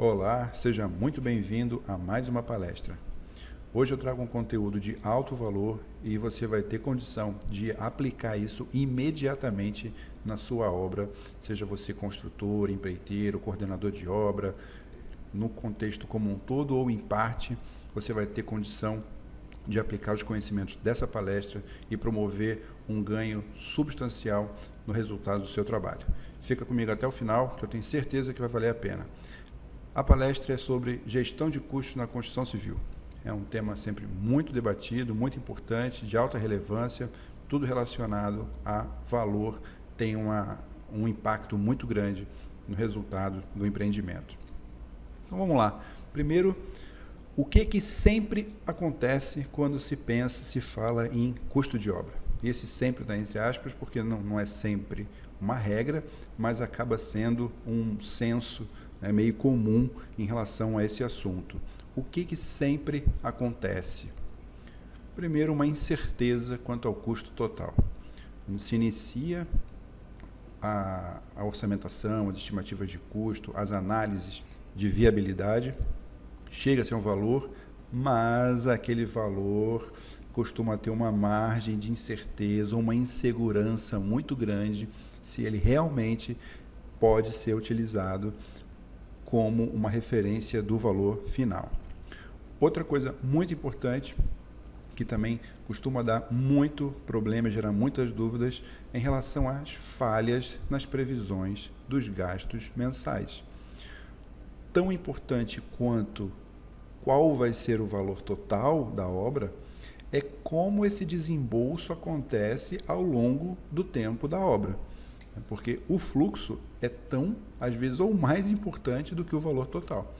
Olá, seja muito bem-vindo a mais uma palestra. Hoje eu trago um conteúdo de alto valor e você vai ter condição de aplicar isso imediatamente na sua obra, seja você construtor, empreiteiro, coordenador de obra, no contexto como um todo ou em parte, você vai ter condição de aplicar os conhecimentos dessa palestra e promover um ganho substancial no resultado do seu trabalho. Fica comigo até o final, que eu tenho certeza que vai valer a pena. A palestra é sobre gestão de custos na construção civil. É um tema sempre muito debatido, muito importante, de alta relevância, tudo relacionado a valor, tem um impacto muito grande no resultado do empreendimento. Então vamos lá. Primeiro, o que sempre acontece quando se pensa, se fala em custo de obra? E esse sempre está entre aspas, porque não é sempre uma regra, mas acaba sendo um senso meio comum em relação a esse assunto. O que sempre acontece? Primeiro, uma incerteza quanto ao custo total. Quando se inicia a orçamentação, as estimativas de custo, as análises de viabilidade, chega-se a um valor, mas aquele valor costuma ter uma margem de incerteza, uma insegurança muito grande se ele realmente pode ser utilizado como uma referência do valor final. Outra coisa muito importante, que também costuma dar muito problema, gerar muitas dúvidas, em relação às falhas nas previsões dos gastos mensais. Tão importante quanto qual vai ser o valor total da obra, é como esse desembolso acontece ao longo do tempo da obra. Porque o fluxo é tão, às vezes, ou mais importante do que o valor total.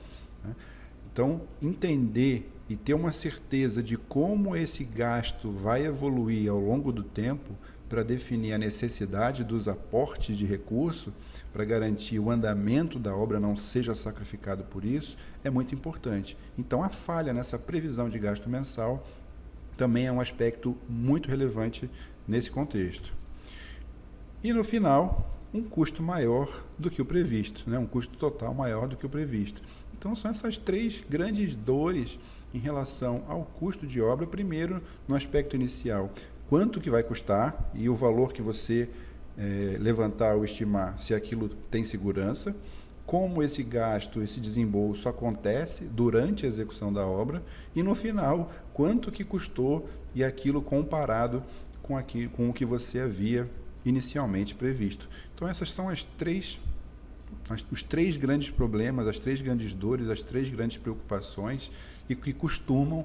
Então, entender e ter uma certeza de como esse gasto vai evoluir ao longo do tempo para definir a necessidade dos aportes de recurso, para garantir o andamento da obra não seja sacrificado por isso, é muito importante. Então, a falha nessa previsão de gasto mensal também é um aspecto muito relevante nesse contexto. E no final, um custo maior do que o previsto, um custo total maior do que o previsto. Então são essas três grandes dores em relação ao custo de obra. Primeiro, no aspecto inicial, quanto que vai custar e o valor que você levantar ou estimar, se aquilo tem segurança, como esse gasto, esse desembolso acontece durante a execução da obra e no final, quanto que custou e aquilo comparado com o que você havia inicialmente previsto. Então essas são os três grandes problemas, as três grandes dores, as três grandes preocupações e que costumam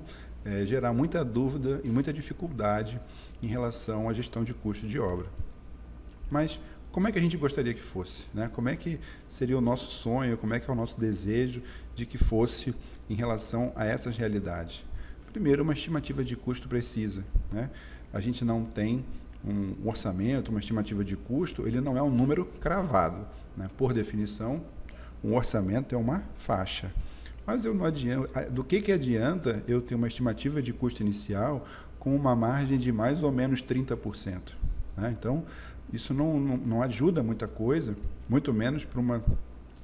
gerar muita dúvida e muita dificuldade em relação à gestão de custos de obra. Mas como é que a gente gostaria que fosse? Como é que seria o nosso sonho, como é que é o nosso desejo de que fosse em relação a essas realidades? Primeiro, uma estimativa de custo precisa. A gente não tem um orçamento, uma estimativa de custo, ele não é um número cravado. Por definição, um orçamento é uma faixa. Mas eu não adianta, do que adianta eu ter uma estimativa de custo inicial com uma margem de mais ou menos 30%? Então, isso não ajuda muita coisa, muito menos para uma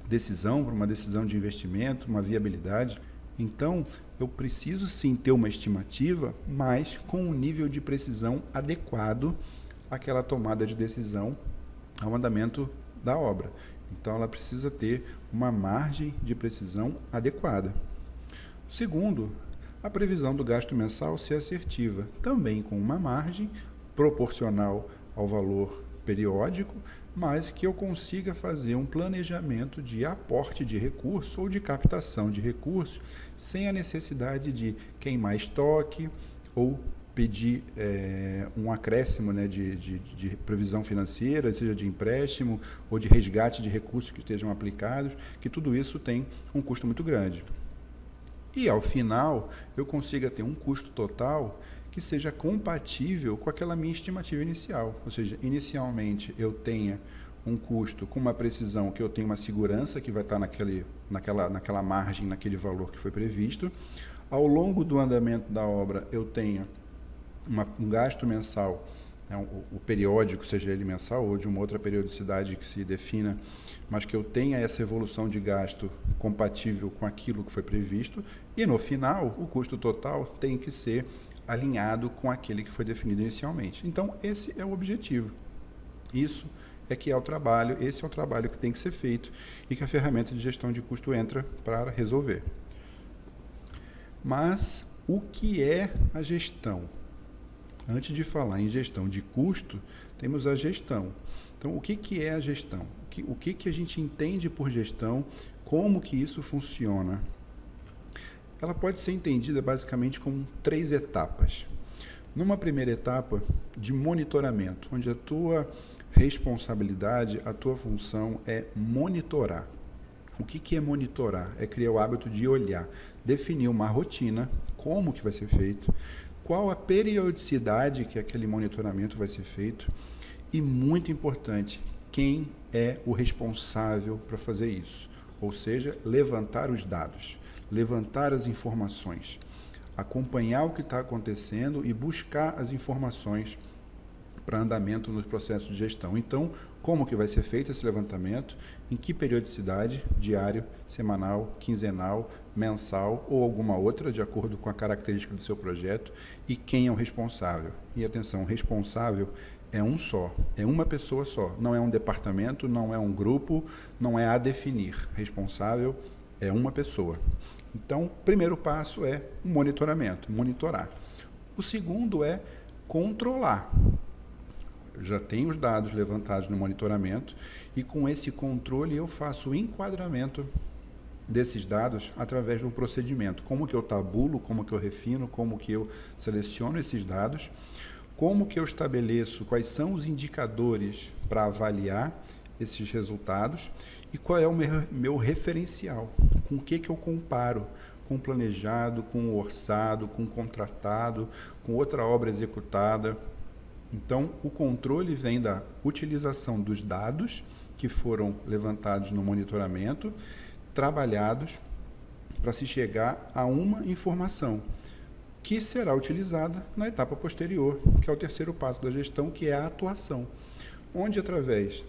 decisão de investimento, uma viabilidade. Então, eu preciso sim ter uma estimativa, mas com um nível de precisão adequado àquela tomada de decisão ao andamento da obra. Então, ela precisa ter uma margem de precisão adequada. Segundo, a previsão do gasto mensal ser assertiva, também com uma margem proporcional ao valor periódico, mas que eu consiga fazer um planejamento de aporte de recurso ou de captação de recursos sem a necessidade de queimar estoque ou pedir um acréscimo de previsão financeira, seja de empréstimo ou de resgate de recursos que estejam aplicados, que tudo isso tem um custo muito grande. E, ao final, eu consiga ter um custo total que seja compatível com aquela minha estimativa inicial. Ou seja, inicialmente eu tenha um custo com uma precisão que eu tenho uma segurança que vai estar naquela margem, naquele valor que foi previsto. Ao longo do andamento da obra, eu tenha um gasto mensal o periódico, seja ele mensal ou de uma outra periodicidade que se defina, mas que eu tenha essa evolução de gasto compatível com aquilo que foi previsto, e no final o custo total tem que ser alinhado com aquele que foi definido inicialmente. Então, esse é o objetivo. Isso é que é o trabalho, esse é o trabalho que tem que ser feito e que a ferramenta de gestão de custo entra para resolver. Mas o que é a gestão? Antes de falar em gestão de custo, temos a gestão. Então, o que é a gestão? O que a gente entende por gestão? Como que isso funciona? Ela pode ser entendida basicamente como 3 etapas. Numa primeira etapa de monitoramento, onde a tua responsabilidade, a tua função é monitorar. O que é monitorar? É criar o hábito de olhar, definir uma rotina, como que vai ser feito, qual a periodicidade que aquele monitoramento vai ser feito e, muito importante, quem é o responsável para fazer isso. Ou seja, levantar os dados, levantar as informações, acompanhar o que está acontecendo e buscar as informações para andamento nos processos de gestão. Então, como que vai ser feito esse levantamento, em que periodicidade, diário, semanal, quinzenal, mensal ou alguma outra, de acordo com a característica do seu projeto, e quem é o responsável. E atenção, o responsável é um só, é uma pessoa só, não é um departamento, não é um grupo, não é a definir. Responsável é uma pessoa. Então, o primeiro passo é o monitoramento, monitorar. O segundo é controlar. Eu já tenho os dados levantados no monitoramento e com esse controle eu faço o enquadramento desses dados através de um procedimento. Como que eu tabulo, como que eu refino, como que eu seleciono esses dados, como que eu estabeleço quais são os indicadores para avaliar esses resultados e qual é o meu referencial, com o que eu comparo, com o planejado, com o orçado, com o contratado, com outra obra executada. Então, o controle vem da utilização dos dados que foram levantados no monitoramento, trabalhados para se chegar a uma informação que será utilizada na etapa posterior, que é o terceiro passo da gestão, que é a atuação, onde através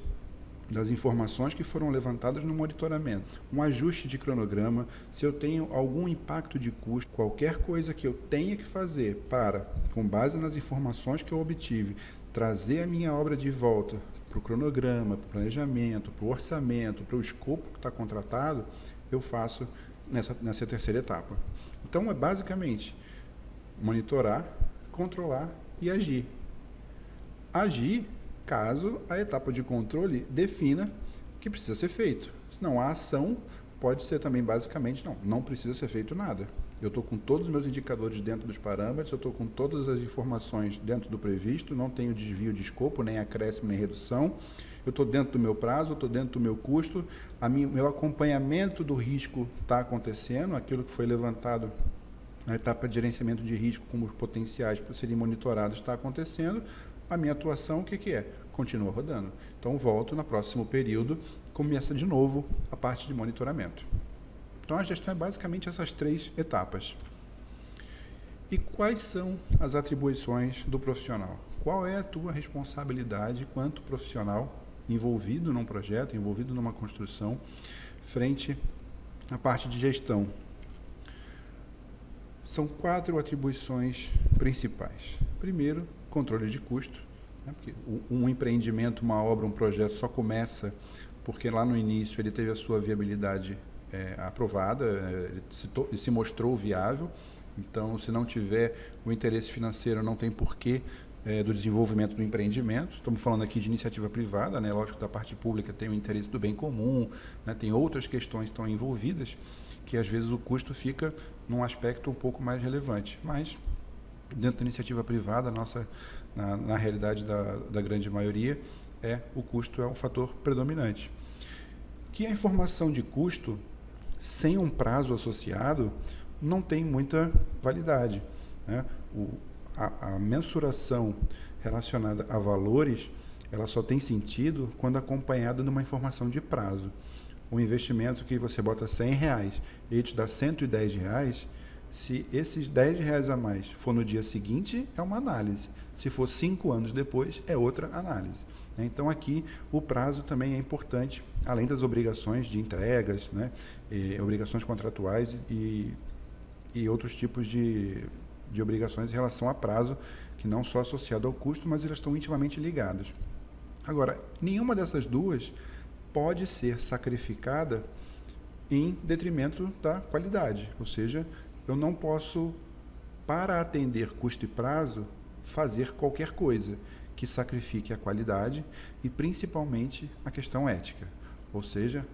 das informações que foram levantadas no monitoramento, um ajuste de cronograma, se eu tenho algum impacto de custo, qualquer coisa que eu tenha que fazer para, com base nas informações que eu obtive, trazer a minha obra de volta para o cronograma, para o planejamento, para o orçamento, para o escopo que está contratado, eu faço nessa terceira etapa. Então, é basicamente monitorar, controlar e agir. Agir caso a etapa de controle defina que precisa ser feito. Senão, a ação pode ser também basicamente, não precisa ser feito nada. Eu estou com todos os meus indicadores dentro dos parâmetros, eu estou com todas as informações dentro do previsto, não tenho desvio de escopo, nem acréscimo, nem redução, eu estou dentro do meu prazo, eu estou dentro do meu custo, meu acompanhamento do risco está acontecendo, aquilo que foi levantado na etapa de gerenciamento de risco como potenciais para serem monitorados está acontecendo, a minha atuação, o que é? Continua rodando. Então, volto no próximo período, começa de novo a parte de monitoramento. Então, a gestão é basicamente essas 3 etapas. E quais são as atribuições do profissional? Qual é a tua responsabilidade quanto profissional envolvido num projeto, envolvido numa construção, frente à parte de gestão? São 4 atribuições principais. Primeiro, controle de custo, né? Porque um empreendimento, uma obra, um projeto só começa porque lá no início ele teve a sua viabilidade aprovada, ele se mostrou viável. Então, se não tiver o interesse financeiro, não tem porquê do desenvolvimento do empreendimento. Estamos falando aqui de iniciativa privada, né? Lógico que da parte pública tem o interesse do bem comum, né? Tem outras questões que estão envolvidas, que às vezes o custo fica num aspecto um pouco mais relevante. Mas, dentro da iniciativa privada, na realidade da grande maioria, o custo é um fator predominante. Que a informação de custo, sem um prazo associado, não tem muita validade, né? A mensuração relacionada a valores, ela só tem sentido quando acompanhada de uma informação de prazo. Um investimento que você bota R$100 e ele te dá R$110, Se esses R$ 10 a mais for no dia seguinte, é uma análise. Se for 5 anos depois, é outra análise. Então, aqui, o prazo também é importante, além das obrigações de entregas, né, obrigações contratuais e outros tipos de obrigações em relação a prazo, que não só associado ao custo, mas elas estão intimamente ligadas. Agora, nenhuma dessas duas pode ser sacrificada em detrimento da qualidade, ou seja, eu não posso, para atender custo e prazo, fazer qualquer coisa que sacrifique a qualidade e principalmente a questão ética. Ou seja,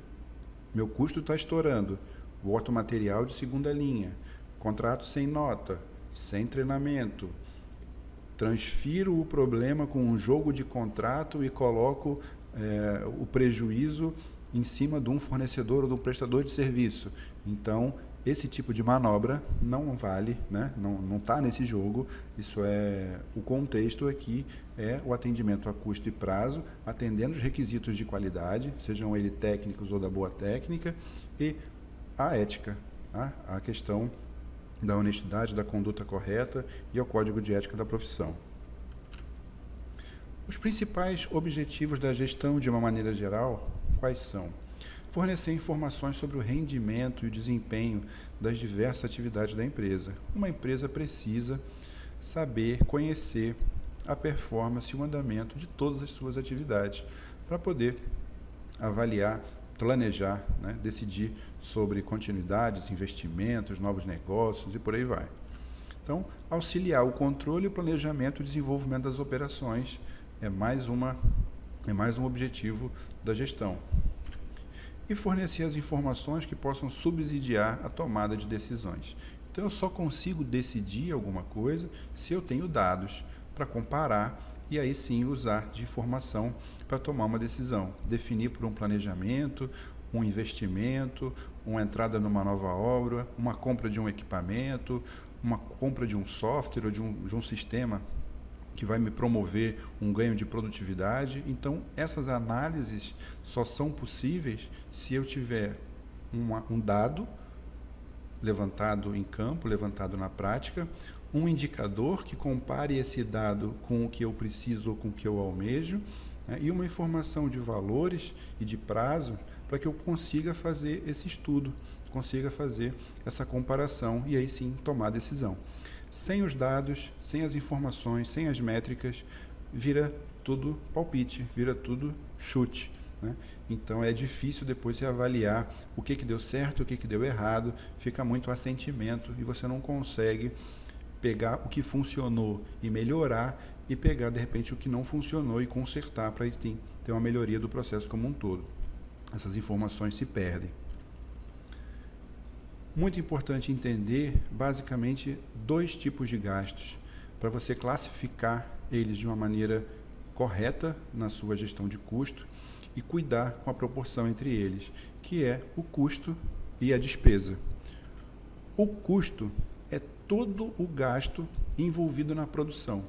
meu custo está estourando, boto material de segunda linha, contrato sem nota, sem treinamento, transfiro o problema com um jogo de contrato e coloco o prejuízo em cima de um fornecedor ou de um prestador de serviço. Então, esse tipo de manobra não vale, né? Não está nesse jogo. Isso o contexto aqui é o atendimento a custo e prazo, atendendo os requisitos de qualidade, sejam eles técnicos ou da boa técnica, e a ética, tá? A questão da honestidade, da conduta correta e ao código de ética da profissão. Os principais objetivos da gestão, de uma maneira geral, quais são? Fornecer informações sobre o rendimento e o desempenho das diversas atividades da empresa. Uma empresa precisa saber, conhecer a performance e o andamento de todas as suas atividades para poder avaliar, planejar, né, decidir sobre continuidades, investimentos, novos negócios e por aí vai. Então, auxiliar o controle, o planejamento e o desenvolvimento das operações é mais um objetivo da gestão. E fornecer as informações que possam subsidiar a tomada de decisões. Então, eu só consigo decidir alguma coisa se eu tenho dados para comparar e aí sim usar de informação para tomar uma decisão. Definir por um planejamento, um investimento, uma entrada numa nova obra, uma compra de um equipamento, uma compra de um software ou de um sistema que vai me promover um ganho de produtividade. Então, essas análises só são possíveis se eu tiver um dado levantado em campo, levantado na prática, um indicador que compare esse dado com o que eu preciso ou com o que eu almejo, né, e uma informação de valores e de prazo para que eu consiga fazer esse estudo, consiga fazer essa comparação e aí sim tomar a decisão. Sem os dados, sem as informações, sem as métricas, vira tudo palpite, vira tudo chute, né? Então é difícil depois você avaliar o que deu certo, o que deu errado, fica muito a sentimento e você não consegue pegar o que funcionou e melhorar e pegar de repente o que não funcionou e consertar para ter uma melhoria do processo como um todo. Essas informações se perdem. Muito importante entender, basicamente, 2 tipos de gastos, para você classificar eles de uma maneira correta na sua gestão de custo e cuidar com a proporção entre eles, que é o custo e a despesa. O custo é todo o gasto envolvido na produção,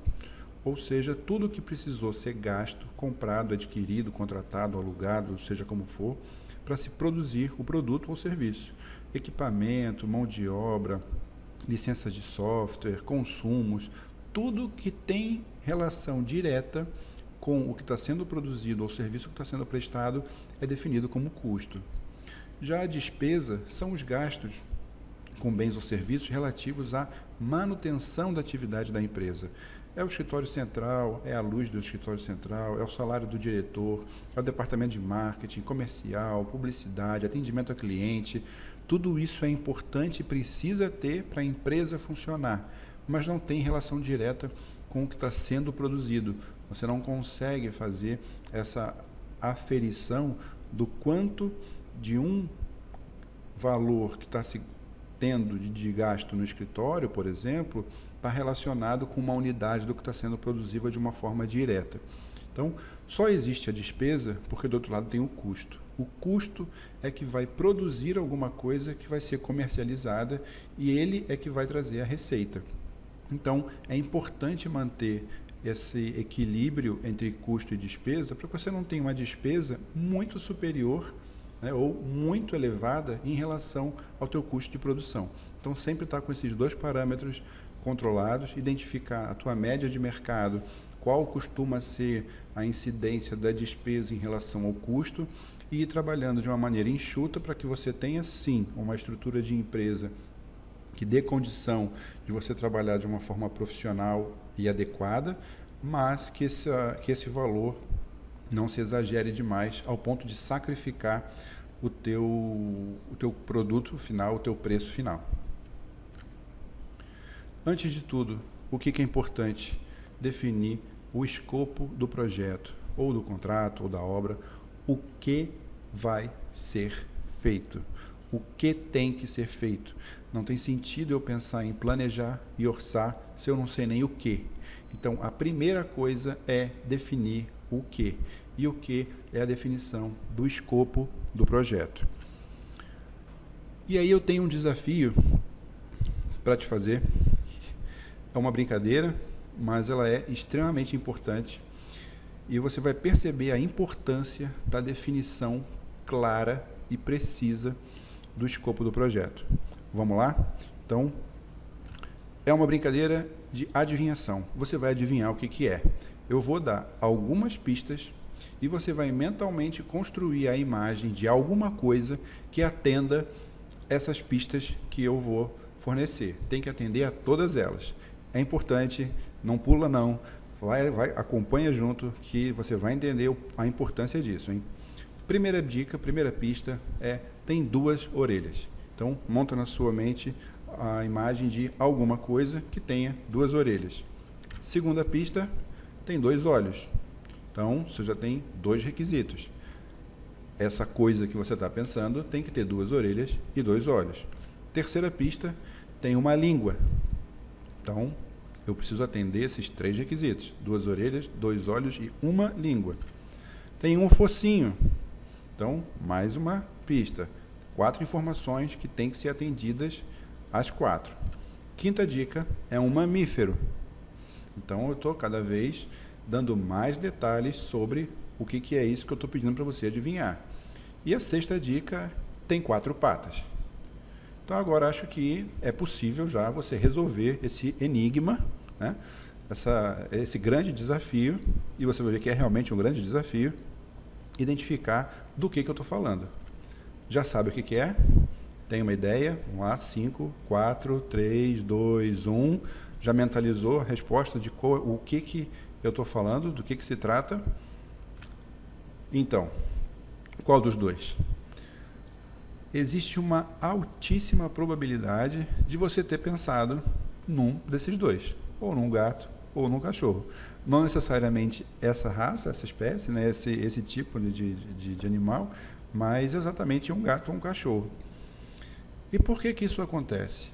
ou seja, tudo que precisou ser gasto, comprado, adquirido, contratado, alugado, seja como for, para se produzir o produto ou serviço. Equipamento, mão de obra, licenças de software, consumos, tudo que tem relação direta com o que está sendo produzido ou o serviço que está sendo prestado é definido como custo. Já a despesa são os gastos com bens ou serviços relativos à manutenção da atividade da empresa. É o escritório central, é a luz do escritório central, é o salário do diretor, é o departamento de marketing, comercial, publicidade, atendimento a cliente. Tudo isso é importante e precisa ter para a empresa funcionar, mas não tem relação direta com o que está sendo produzido. Você não consegue fazer essa aferição do quanto de um valor que está se tendo de gasto no escritório, por exemplo, está relacionado com uma unidade do que está sendo produzido de uma forma direta. Então, só existe a despesa porque do outro lado tem o custo. O custo é que vai produzir alguma coisa que vai ser comercializada e ele é que vai trazer a receita. Então, é importante manter esse equilíbrio entre custo e despesa para que você não tenha uma despesa muito superior né, ou muito elevada em relação ao teu custo de produção. Então, sempre estar com esses dois parâmetros controlados, identificar a tua média de mercado, qual costuma ser a incidência da despesa em relação ao custo, e ir trabalhando de uma maneira enxuta para que você tenha, sim, uma estrutura de empresa que dê condição de você trabalhar de uma forma profissional e adequada, mas que esse valor não se exagere demais ao ponto de sacrificar o teu produto final, o teu preço final. Antes de tudo, o que é importante? Definir o escopo do projeto, ou do contrato, ou da obra, o que vai ser feito, o que tem que ser feito. Não tem sentido eu pensar em planejar e orçar se eu não sei nem o que. Então, a primeira coisa é definir o que. E o que é a definição do escopo do projeto. E aí eu tenho um desafio para te fazer. É uma brincadeira, mas ela é extremamente importante. E você vai perceber a importância da definição clara e precisa do escopo do projeto. Vamos lá? Então, é uma brincadeira de adivinhação. Você vai adivinhar o que é. Eu vou dar algumas pistas e você vai mentalmente construir a imagem de alguma coisa que atenda essas pistas que eu vou fornecer. Tem que atender a todas elas. É importante, não pula não, acompanha junto que você vai entender a importância disso, hein? Primeira dica, primeira pista tem duas orelhas. Então, monta na sua mente a imagem de alguma coisa que tenha duas orelhas. Segunda pista, tem dois olhos. Então, você já tem dois requisitos. Essa coisa que você está pensando tem que ter duas orelhas e dois olhos. Terceira pista, tem uma língua. Então, eu preciso atender esses três requisitos. Duas orelhas, dois olhos e uma língua. Tem um focinho. Então, mais uma pista. 4 informações que têm que ser atendidas às 4. Quinta dica é um mamífero. Então, eu estou cada vez dando mais detalhes sobre o que é isso que eu estou pedindo para você adivinhar. E a sexta dica tem 4 patas. Então, agora acho que é possível já você resolver esse enigma, né? Esse grande desafio, e você vai ver que é realmente um grande desafio, identificar do que eu estou falando. Já sabe o que é? Tem uma ideia? Vamos lá, 5, 4, 3, 2, 1. Já mentalizou a resposta de o que eu estou falando, do que se trata? Então, qual dos dois? Existe uma altíssima probabilidade de você ter pensado num desses dois, ou num gato, ou num cachorro. Não necessariamente essa raça, essa espécie, né, esse tipo de animal, mas exatamente um gato ou um cachorro. E por que isso acontece?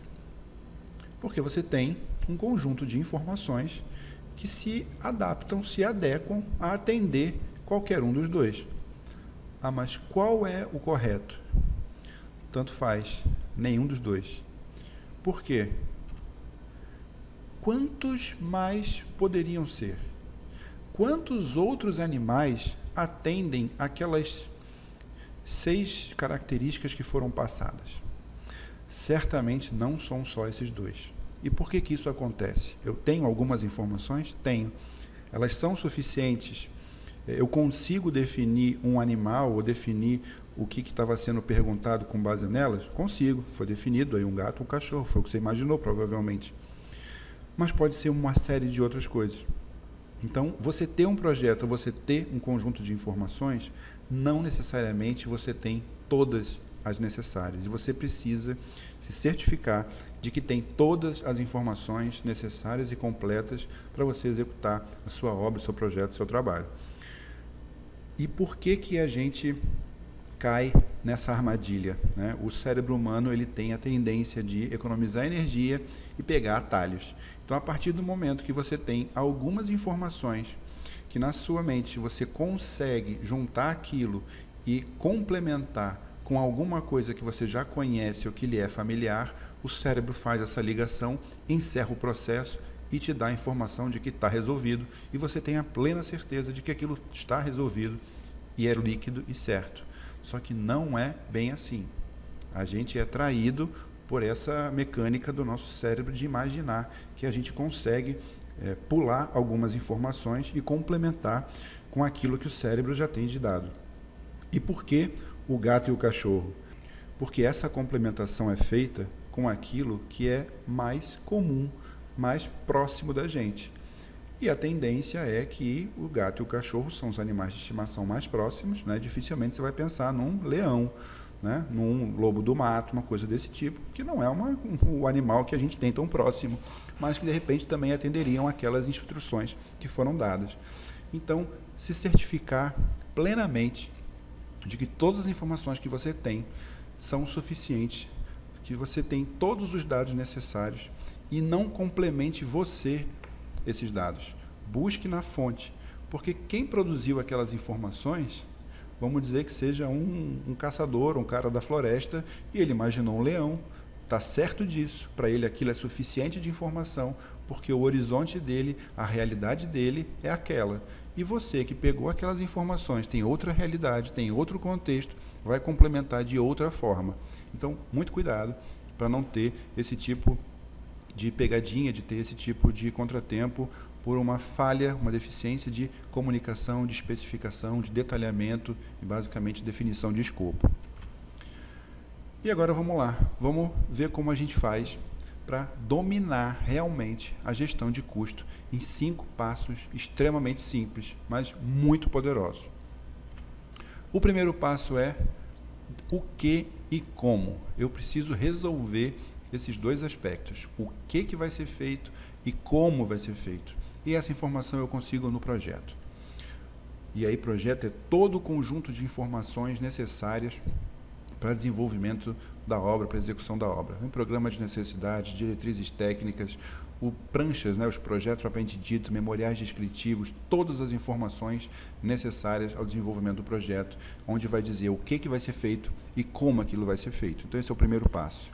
Porque você tem um conjunto de informações que se adaptam, se adequam a atender qualquer um dos dois. Ah, mas qual é o correto? Tanto faz, nenhum dos dois. Por quê? Quantos mais poderiam ser? Quantos outros animais atendem aquelas 6 características que foram passadas? Certamente não são só esses dois. E por que isso acontece? Eu tenho algumas informações? Tenho. Elas são suficientes? Eu consigo definir um animal ou definir o que estava sendo perguntado com base nelas? Consigo. Foi definido aí um gato, um cachorro. Foi o que você imaginou, provavelmente. Mas pode ser uma série de outras coisas. Então, você ter um projeto, você ter um conjunto de informações, não necessariamente você tem todas as necessárias. E você precisa se certificar de que tem todas as informações necessárias e completas para você executar a sua obra, o seu projeto, o seu trabalho. E por que a gente cai nessa armadilha, né? O cérebro humano ele tem a tendência de economizar energia e pegar atalhos. Então, a partir do momento que você tem algumas informações que na sua mente você consegue juntar aquilo e complementar com alguma coisa que você já conhece ou que lhe é familiar, o cérebro faz essa ligação, encerra o processo e te dá a informação de que está resolvido e você tem a plena certeza de que aquilo está resolvido e é líquido e certo. Só que não é bem assim. A gente é traído por essa mecânica do nosso cérebro de imaginar que a gente consegue pular algumas informações e complementar com aquilo que o cérebro já tem de dado. E por que o gato e o cachorro? Porque essa complementação é feita com aquilo que é mais comum, mais próximo da gente. E a tendência é que o gato e o cachorro são os animais de estimação mais próximos, né? Dificilmente você vai pensar num leão, né? Num lobo do mato, uma coisa desse tipo, que não é o animal que a gente tem tão próximo, mas que de repente também atenderiam aquelas instruções que foram dadas. Então, se certificar plenamente de que todas as informações que você tem são suficientes, que você tem todos os dados necessários e não complemente você esses dados. Busque na fonte, porque quem produziu aquelas informações, vamos dizer que seja um caçador, um cara da floresta, e ele imaginou um leão, está certo disso, para ele aquilo é suficiente de informação, porque o horizonte dele, a realidade dele é aquela. E você que pegou aquelas informações, tem outra realidade, tem outro contexto, vai complementar de outra forma. Então, muito cuidado para não ter esse tipo de pegadinha, de ter esse tipo de contratempo por uma falha, uma deficiência de comunicação, de especificação, de detalhamento e basicamente definição de escopo. E agora vamos lá, vamos ver como a gente faz para dominar realmente a gestão de custo em 5 passos extremamente simples, mas muito poderosos. O primeiro passo é o que e como. Eu preciso resolver esses dois aspectos, o que vai ser feito e como vai ser feito. E essa informação eu consigo no projeto. E aí projeto é todo o conjunto de informações necessárias para desenvolvimento da obra, para execução da obra. Um programa de necessidades, diretrizes técnicas, pranchas, né, os projetos propriamente dito, memoriais descritivos, todas as informações necessárias ao desenvolvimento do projeto, onde vai dizer o que vai ser feito e como aquilo vai ser feito. Então esse é o primeiro passo.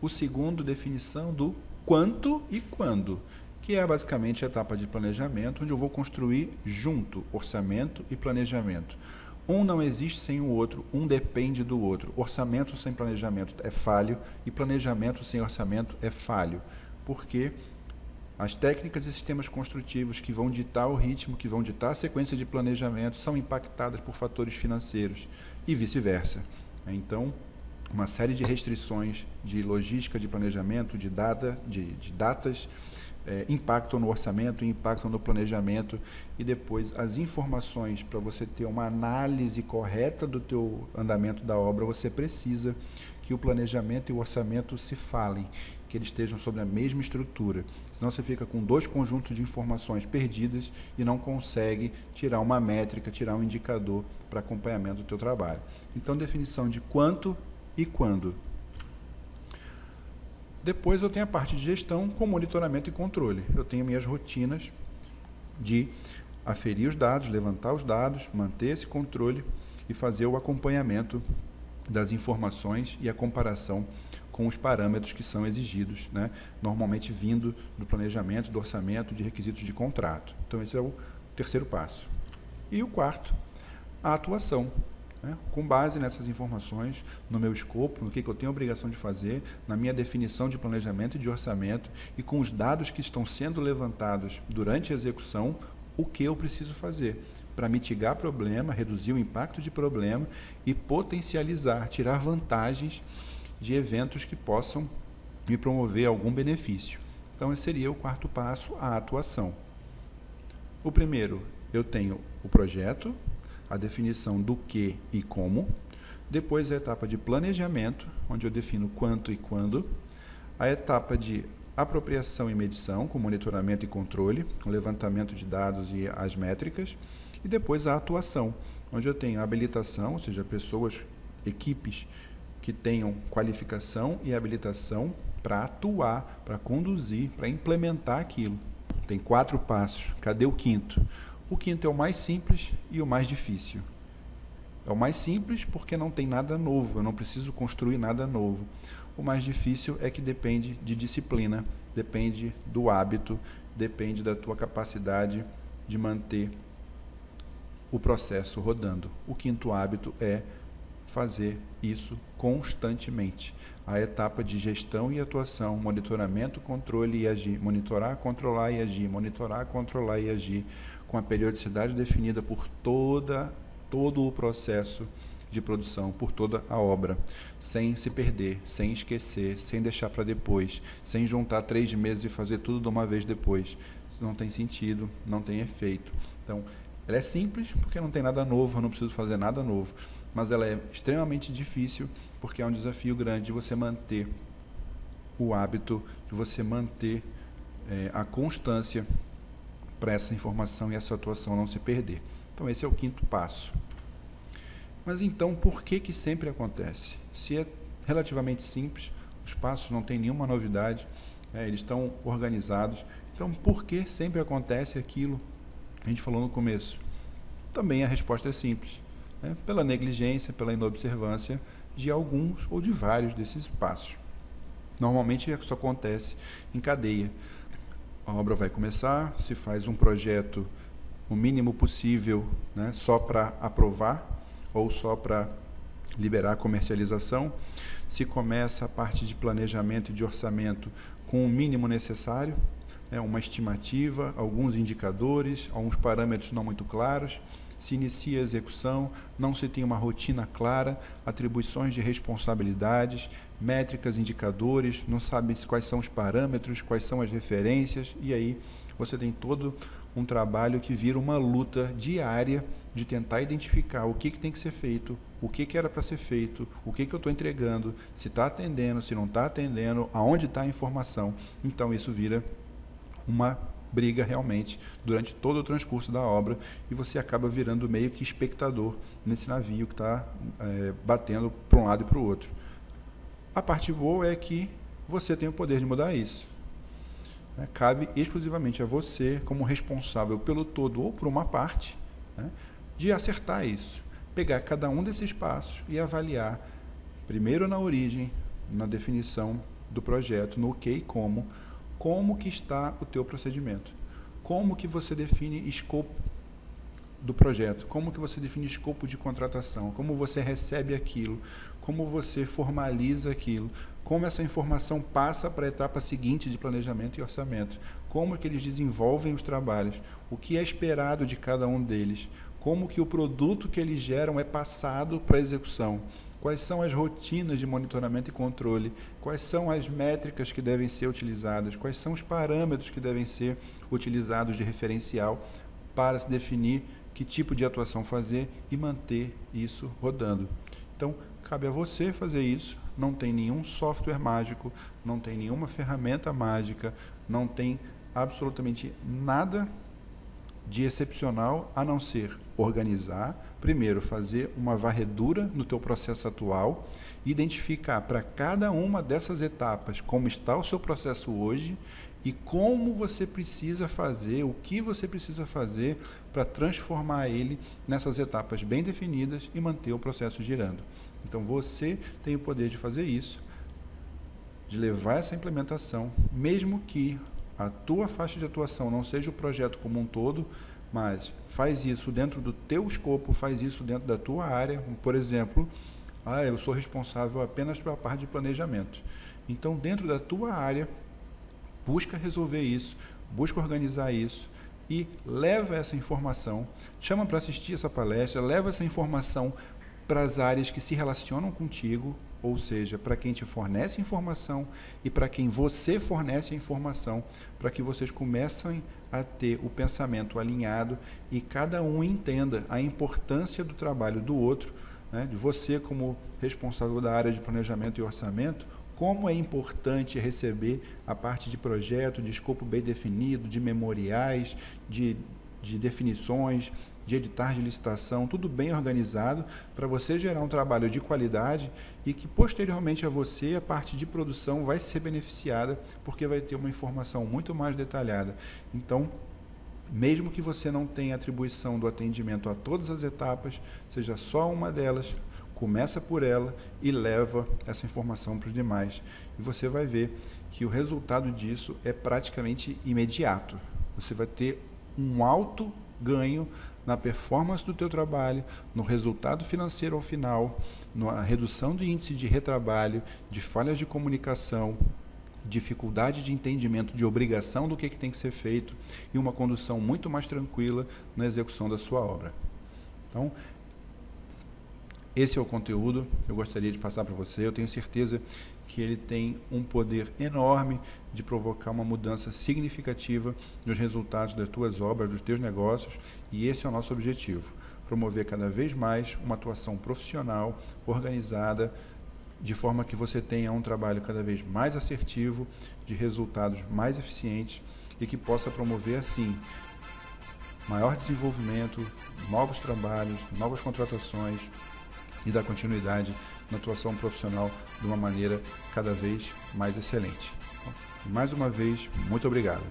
O segundo, definição do quanto e quando, que é basicamente a etapa de planejamento, onde eu vou construir junto orçamento e planejamento. Um não existe sem o outro, um depende do outro. Orçamento sem planejamento é falho e planejamento sem orçamento é falho, porque as técnicas e sistemas construtivos que vão ditar o ritmo, que vão ditar a sequência de planejamento, são impactadas por fatores financeiros e vice-versa. Então, uma série de restrições de logística de planejamento, de datas, impactam no orçamento, impactam no planejamento, e depois as informações para você ter uma análise correta do teu andamento da obra, você precisa que o planejamento e o orçamento se falem, que eles estejam sobre a mesma estrutura. Senão você fica com dois conjuntos de informações perdidas e não consegue tirar uma métrica, tirar um indicador para acompanhamento do teu trabalho. Então, definição de quanto e quando. Depois eu tenho a parte de gestão com monitoramento e controle. Eu tenho minhas rotinas de aferir os dados, levantar os dados, manter esse controle e fazer o acompanhamento das informações e a comparação com os parâmetros que são exigidos, né? Normalmente vindo do planejamento, do orçamento, de requisitos de contrato. Então esse é o terceiro passo. E o quarto, a atuação. Com base nessas informações, no meu escopo, no que eu tenho a obrigação de fazer, na minha definição de planejamento e de orçamento, e com os dados que estão sendo levantados durante a execução, o que eu preciso fazer para mitigar problema, reduzir o impacto de problema e potencializar, tirar vantagens de eventos que possam me promover algum benefício. Então, esse seria o quarto passo, a atuação. O primeiro, eu tenho o projeto, a definição do que e como, depois a etapa de planejamento, onde eu defino quanto e quando, a etapa de apropriação e medição, com monitoramento e controle, o levantamento de dados e as métricas, e depois a atuação, onde eu tenho a habilitação, ou seja, pessoas, equipes que tenham qualificação e habilitação para atuar, para conduzir, para implementar aquilo. Tem 4 passos, cadê o quinto? O quinto é o mais simples e o mais difícil. É o mais simples porque não tem nada novo, eu não preciso construir nada novo. O mais difícil é que depende de disciplina, depende do hábito, depende da tua capacidade de manter o processo rodando. O quinto hábito é fazer isso constantemente. A etapa de gestão e atuação, monitoramento, controle e agir, monitorar, controlar e agir, monitorar, controlar e agir, com a periodicidade definida por todo o processo de produção, por toda a obra, sem se perder, sem esquecer, sem deixar para depois, sem juntar 3 meses e fazer tudo de uma vez depois. Isso não tem sentido, não tem efeito. Então, ela é simples porque não tem nada novo, eu não preciso fazer nada novo, mas ela é extremamente difícil porque é um desafio grande de você manter o hábito, de você manter a constância para essa informação e essa atuação não se perder. Então, esse é o 5º passo. Mas então, por que sempre acontece? Se é relativamente simples, os passos não têm nenhuma novidade, eles estão organizados, então por que sempre acontece aquilo que a gente falou no começo? Também a resposta é simples, pela negligência, pela inobservância de alguns ou de vários desses passos. Normalmente isso acontece em cadeia. A obra vai começar, se faz um projeto o mínimo possível, só para aprovar, ou só para liberar a comercialização. Se começa a parte de planejamento e de orçamento com o mínimo necessário, uma estimativa, alguns indicadores, alguns parâmetros não muito claros. Se inicia a execução, não se tem uma rotina clara, atribuições de responsabilidades, métricas, indicadores, não sabe quais são os parâmetros, quais são as referências, e aí você tem todo um trabalho que vira uma luta diária de tentar identificar o que tem que ser feito, o que era para ser feito, o que eu estou entregando, se está atendendo, se não está atendendo, aonde está a informação. Então isso vira uma briga realmente durante todo o transcurso da obra e você acaba virando meio que espectador nesse navio que está batendo para um lado e para o outro. A parte boa é que você tem o poder de mudar isso. Cabe exclusivamente a você, como responsável pelo todo ou por uma parte, de acertar isso. Pegar cada um desses passos e avaliar, primeiro na origem, na definição do projeto, no que e como que está o teu procedimento. Como que você define escopo do projeto, como que você define escopo de contratação, como você recebe aquilo, como você formaliza aquilo, como essa informação passa para a etapa seguinte de planejamento e orçamento, como que eles desenvolvem os trabalhos, o que é esperado de cada um deles, como que o produto que eles geram é passado para a execução, quais são as rotinas de monitoramento e controle, quais são as métricas que devem ser utilizadas, quais são os parâmetros que devem ser utilizados de referencial para se definir que tipo de atuação fazer e manter isso rodando. Então, cabe a você fazer isso, não tem nenhum software mágico, não tem nenhuma ferramenta mágica, não tem absolutamente nada de excepcional a não ser organizar, primeiro fazer uma varredura no teu processo atual, identificar para cada uma dessas etapas como está o seu processo hoje e como você precisa fazer, o que você precisa fazer para transformar ele nessas etapas bem definidas e manter o processo girando. Então você tem o poder de fazer isso, de levar essa implementação, mesmo que a tua faixa de atuação não seja o projeto como um todo, mas faz isso dentro do teu escopo, faz isso dentro da tua área. Por exemplo, eu sou responsável apenas pela parte de planejamento. Então, dentro da tua área, busca resolver isso, busca organizar isso e leva essa informação, chama para assistir essa palestra, leva essa informação para as áreas que se relacionam contigo, ou seja, para quem te fornece informação e para quem você fornece a informação, para que vocês comecem a ter o pensamento alinhado e cada um entenda a importância do trabalho do outro, de você como responsável da área de planejamento e orçamento, como é importante receber a parte de projeto, de escopo bem definido, de memoriais, de definições, de editar de licitação, tudo bem organizado para você gerar um trabalho de qualidade e que posteriormente a você a parte de produção vai ser beneficiada porque vai ter uma informação muito mais detalhada. Então, mesmo que você não tenha atribuição do atendimento a todas as etapas, seja só uma delas, começa por ela e leva essa informação para os demais. E você vai ver que o resultado disso é praticamente imediato. Você vai ter um alto ganho na performance do teu trabalho, no resultado financeiro ao final, na redução do índice de retrabalho, de falhas de comunicação, dificuldade de entendimento, de obrigação do que tem que ser feito e uma condução muito mais tranquila na execução da sua obra. Então, esse é o conteúdo que eu gostaria de passar para você. Eu tenho certeza que ele tem um poder enorme de provocar uma mudança significativa nos resultados das tuas obras, dos teus negócios, e esse é o nosso objetivo, promover cada vez mais uma atuação profissional, organizada, de forma que você tenha um trabalho cada vez mais assertivo, de resultados mais eficientes e que possa promover, assim, maior desenvolvimento, novos trabalhos, novas contratações e dar continuidade na atuação profissional de uma maneira cada vez mais excelente. Então, mais uma vez, muito obrigado.